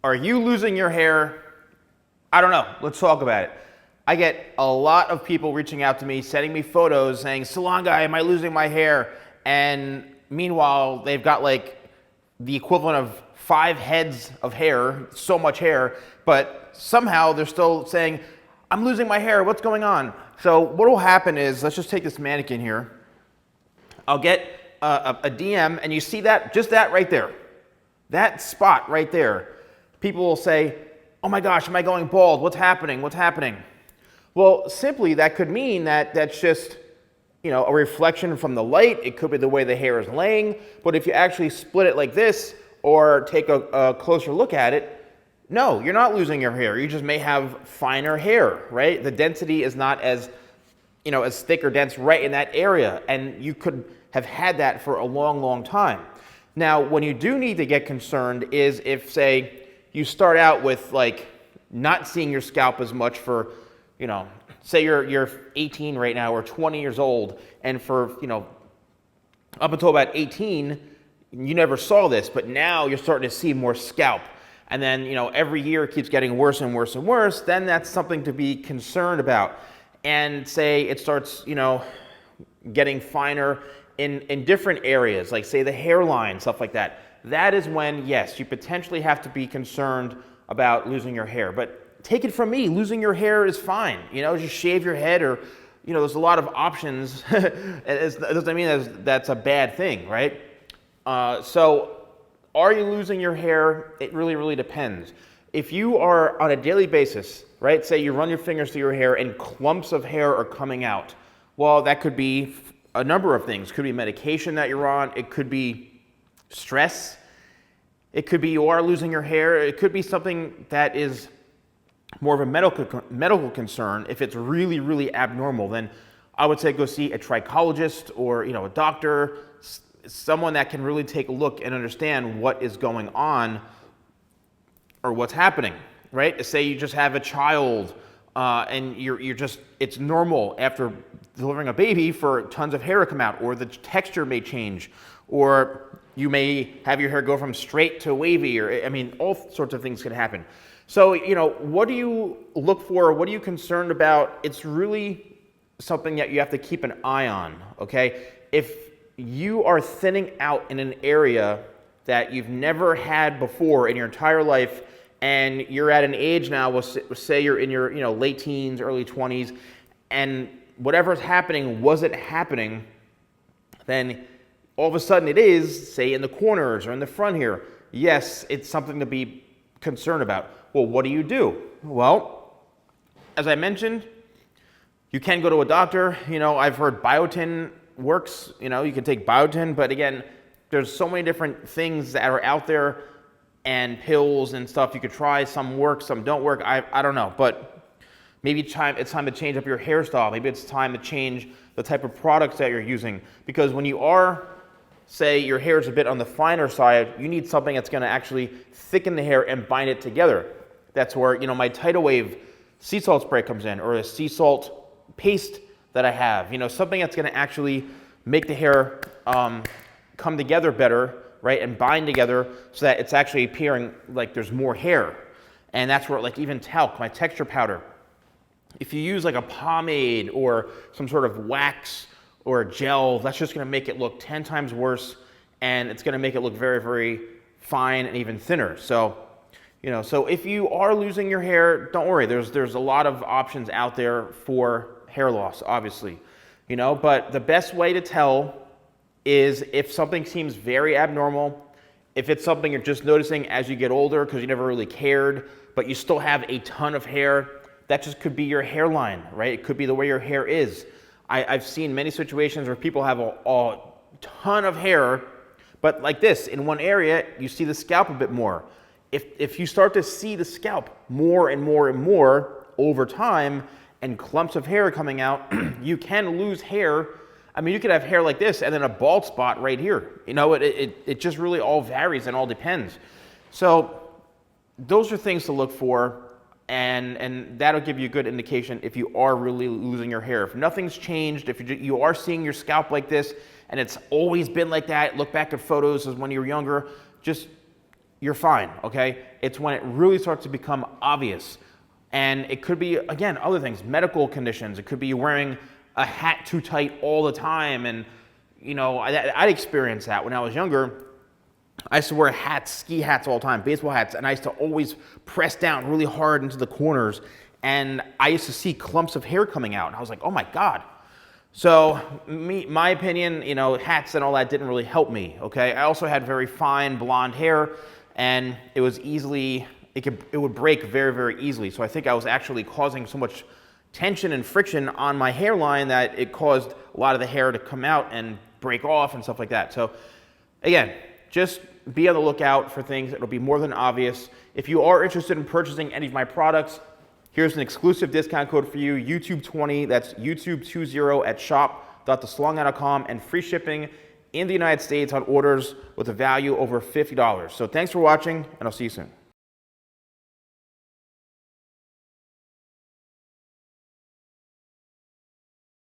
Are you losing your hair? I don't know. Let's talk about it. I get a lot of people reaching out to me, sending me photos saying, Salon Guy, am I losing my hair? And meanwhile, they've got like the equivalent of 5 heads of hair, so much hair, but somehow they're still saying, I'm losing my hair, what's going on? So what will happen is, let's just take this mannequin here. I'll get a DM, and you see that, just that right there. That spot right there. People will say, oh my gosh, am I going bald? What's happening? What's happening? Well, simply that could mean that that's just, a reflection from the light. It could be the way the hair is laying. But if you actually split it like this or take a closer look at it, no, you're not losing your hair. You just may have finer hair, right? The density is not as, as thick or dense right in that area. And you could have had that for a long, long time. Now, when you do need to get concerned is if, say, you start out with like not seeing your scalp as much for, say you're 18 right now or 20 years old, and for, up until about 18, you never saw this, but now you're starting to see more scalp. And then, every year it keeps getting worse and worse and worse, then that's something to be concerned about. And say it starts, getting finer in different areas, like say the hairline, stuff like that. That is when, yes, you potentially have to be concerned about losing your hair. But take it from me, losing your hair is fine. Just shave your head or, there's a lot of options. It doesn't mean that's a bad thing, right? So are you losing your hair? It really, really depends. If you are on a daily basis, right, say you run your fingers through your hair and clumps of hair are coming out, well, that could be a number of things. It could be medication that you're on. It could be stress. It could be you are losing your hair. It could be something that is more of a medical concern. If it's really, really abnormal, then I would say go see a trichologist or a doctor, someone that can really take a look and understand what is going on or what's happening, right? Say you just have a child and you're just, it's normal after delivering a baby for tons of hair to come out, or the texture may change, or you may have your hair go from straight to wavy, or all sorts of things can happen. So, what do you look for? What are you concerned about? It's really something that you have to keep an eye on, okay? If you are thinning out in an area that you've never had before in your entire life, and you're at an age now, we'll say you're in your late teens, early 20s, and whatever's happening wasn't happening, then all of a sudden it is, say in the corners or in the front here, yes, it's something to be concerned about. Well, what do? Well, as I mentioned, you can go to a doctor. I've heard biotin works. You can take biotin, but again, there's so many different things that are out there and pills and stuff you could try. Some work, some don't work. I don't know, but maybe it's time to change up your hairstyle. Maybe it's time to change the type of products that you're using, because when you are, say your hair is a bit on the finer side, you need something that's going to actually thicken the hair and bind it together. That's where, my Tidal Wave sea salt spray comes in, or a sea salt paste that I have, something that's going to actually make the hair come together better, right, and bind together so that it's actually appearing like there's more hair. And that's where, like, even talc, my texture powder, if you use like a pomade or some sort of wax or a gel, that's just going to make it look 10 times worse, and it's going to make it look very, very fine and even thinner. So, so if you are losing your hair, don't worry. There's a lot of options out there for hair loss, obviously, but the best way to tell is if something seems very abnormal, if it's something you're just noticing as you get older because you never really cared, but you still have a ton of hair. That just could be your hairline, right? It could be the way your hair is. I've seen many situations where people have a ton of hair, but like this, in one area, you see the scalp a bit more. If you start to see the scalp more and more and more over time, and clumps of hair coming out, you can lose hair. You could have hair like this and then a bald spot right here. It just really all varies and all depends. So those are things to look for. And that'll give you a good indication if you are really losing your hair. If nothing's changed, if you are seeing your scalp like this, and it's always been like that, look back at photos as when you were younger, just you're fine, okay? It's when it really starts to become obvious. And it could be, again, other things, medical conditions. It could be wearing a hat too tight all the time. And, you know, I'd experienced that when I was younger. I used to wear hats, ski hats all the time, baseball hats, and I used to always press down really hard into the corners. And I used to see clumps of hair coming out. And I was like, oh my God. So my opinion, you know, hats and all that didn't really help me, okay? I also had very fine blonde hair, and it was easily, it would break very, very easily. So I think I was actually causing so much tension and friction on my hairline that it caused a lot of the hair to come out and break off and stuff like that. So again, just be on the lookout for things that will be more than obvious. If you are interested in purchasing any of my products, here's an exclusive discount code for you, YouTube20, that's YouTube20 at shop.thesalonguy.com, and free shipping in the United States on orders with a value over $50. So thanks for watching, and I'll see you soon.